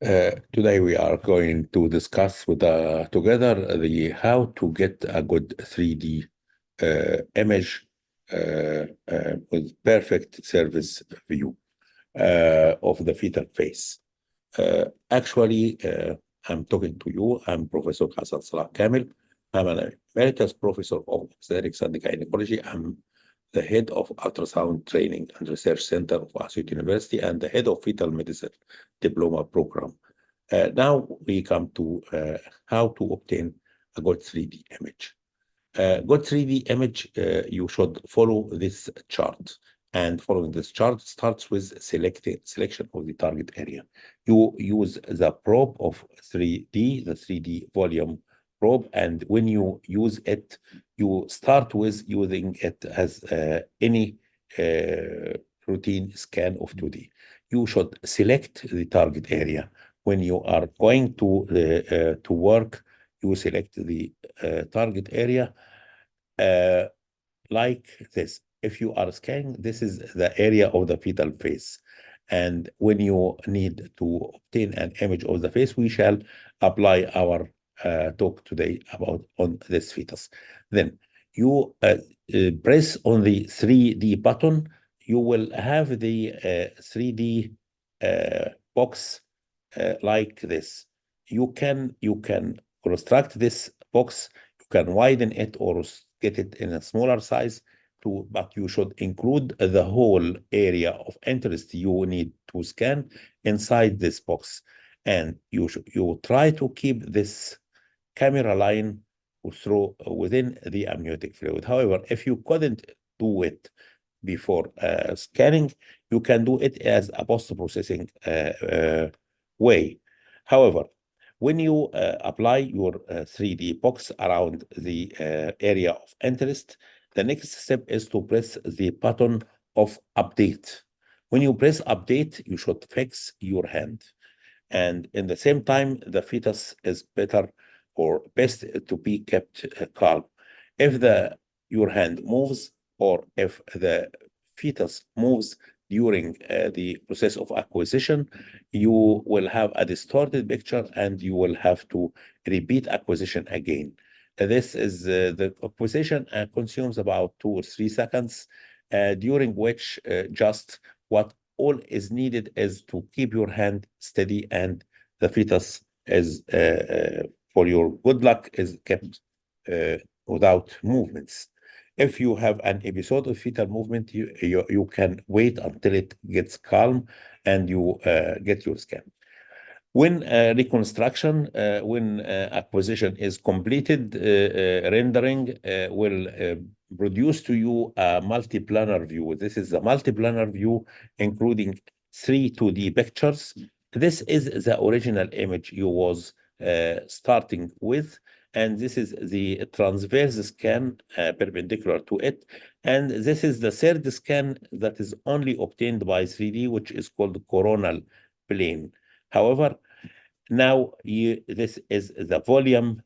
Today we are going to discuss together the how to get a good 3D image with perfect surface view of the fetal face. Actually, I'm talking to you. I'm Professor Hassan Salah Kamel. I'm an emeritus professor of obstetrics and gynecology. I'm the head of ultrasound training and research center of Asyut University and the head of fetal medicine diploma program. Now we come to how to obtain a good 3D image. Good 3D image, you should follow this chart. And following this chart starts with selection of the target area. You use the probe of 3D, the 3D volume probe, and when you use it, you start with using it as any routine scan of 2D. You should select the target area. When you are going to work, you select the target area like this. If you are scanning, this is the area of the fetal face. And when you need to obtain an image of the face, we shall apply our talk today about on this fetus. Then you press on the 3D button. You will have the 3D box like this. You can construct this box. You can widen it or get it in a smaller size but you should include the whole area of interest you need to scan inside this box. And you try to keep this camera line through within the amniotic fluid. However, if you couldn't do it before scanning, you can do it as a post-processing way. However, when you apply your 3D box around the area of interest, the next step is to press the button of update. When you press update, you should fix your hand. And in the same time, the fetus is better or best to be kept calm. If your hand moves or if the fetus moves during the process of acquisition, you will have a distorted picture and you will have to repeat acquisition again. This is the acquisition consumes about 2 or 3 seconds, during which just what all is needed is to keep your hand steady and the fetus is, for your good luck, is kept without movements. If you have an episode of fetal movement, you can wait until it gets calm and you get your scan. When when acquisition is completed, rendering will produce to you a multiplanar view. This is a multiplanar view including 3 2D pictures. This is the original image you was starting with, and this is the transverse scan perpendicular to it. And this is the third scan that is only obtained by 3D, which is called coronal plane. However, now this is the volume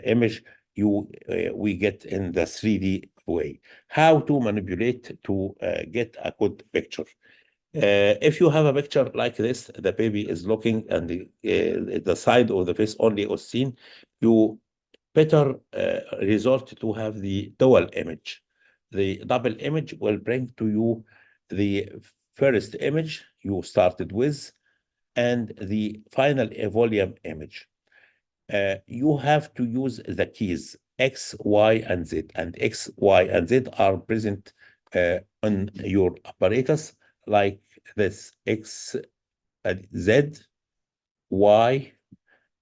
image we get in the 3D way. How to manipulate to get a good picture. If you have a picture like this, the baby is looking and the side of the face only is seen, you better resort to have the dual image. The double image will bring to you the first image you started with and the final volume image. You have to use the keys X, Y, and Z. And X, Y, and Z are present on your apparatus like this: X, Z, Y,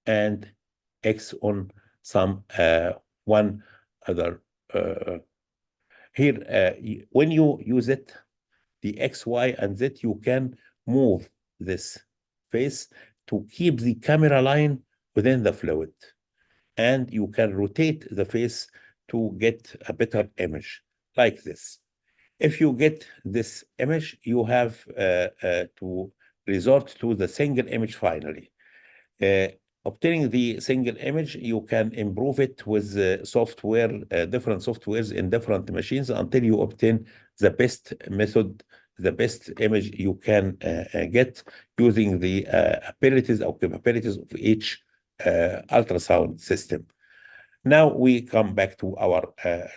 and X on some one other. Here, when you use it, the X, Y, and Z, you can move this face to keep the camera line within the fluid. And you can rotate the face to get a better image like this. If you get this image, you have to resort to the single image finally. Obtaining the single image, you can improve it with software, different softwares in different machines until you obtain the best method the best image you can get using the abilities or capabilities of each ultrasound system. Now we come back to our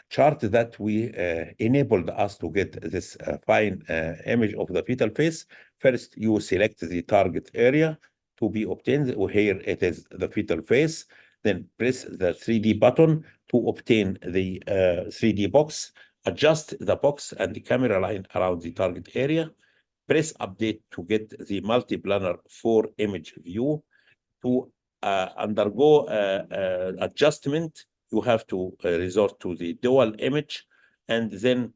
chart that we enabled us to get this fine image of the fetal face. First, you select the target area to be obtained. Here it is the fetal face. Then press the 3D button to obtain the 3D box. Adjust the box and the camera line around the target area. Press update to get the multi-planar 4-image view. To undergo adjustment, you have to resort to the dual image, and then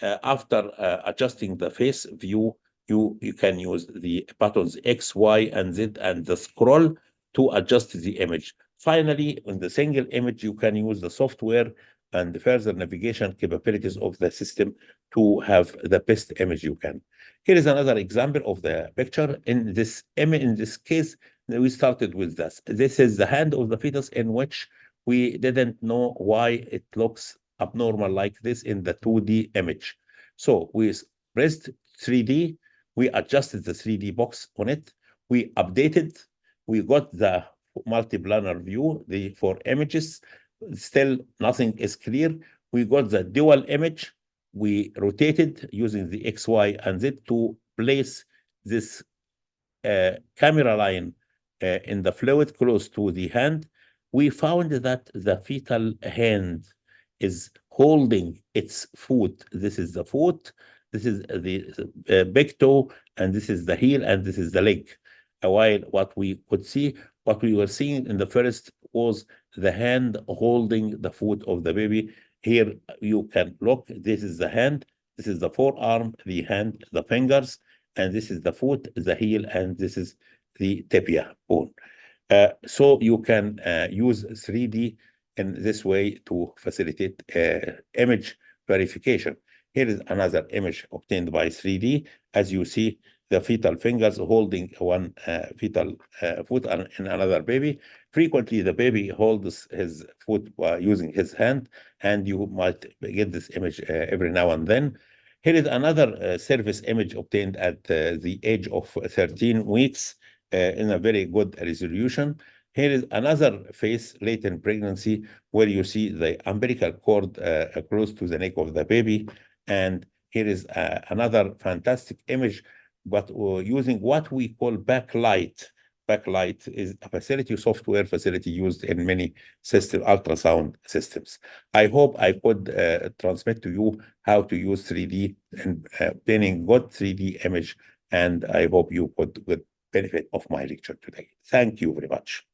after adjusting the face view, you can use the buttons X, Y, and Z and the scroll to adjust the image. Finally, in the single image, you can use the software and the further navigation capabilities of the system to have the best image you can. Here is another example of the picture. In this image, in this case, we started with this. This is the hand of the fetus in which we didn't know why it looks abnormal like this in the 2D image. So we pressed 3D, we adjusted the 3D box on it, we updated, we got the multi-planar view, the 4 images, still nothing is clear. We got the dual image, we rotated using the X, Y, and Z to place this camera line in the fluid close to the hand. We found that the fetal hand is holding its foot. This is the foot, this is the big toe, and this is the heel, and this is the leg. While what we could see, what we were seeing in the first was the hand holding the foot of the baby. Here you can look, this is the hand, this is the forearm, the hand, the fingers, and this is the foot, the heel, and this is the tibia bone. So you can use 3D in this way to facilitate image verification. Here is another image obtained by 3D. As you see, the fetal fingers holding one fetal foot in another baby. Frequently, the baby holds his foot using his hand, and you might get this image every now and then. Here is another service image obtained at the age of 13 weeks in a very good resolution. Here is another face late in pregnancy where you see the umbilical cord close to the neck of the baby. And here is another fantastic image, but using what we call backlight. Backlight is a facility, software facility used in many ultrasound systems. I hope I could transmit to you how to use 3D and obtaining good 3D image, and I hope you could benefit of my lecture today. Thank you very much.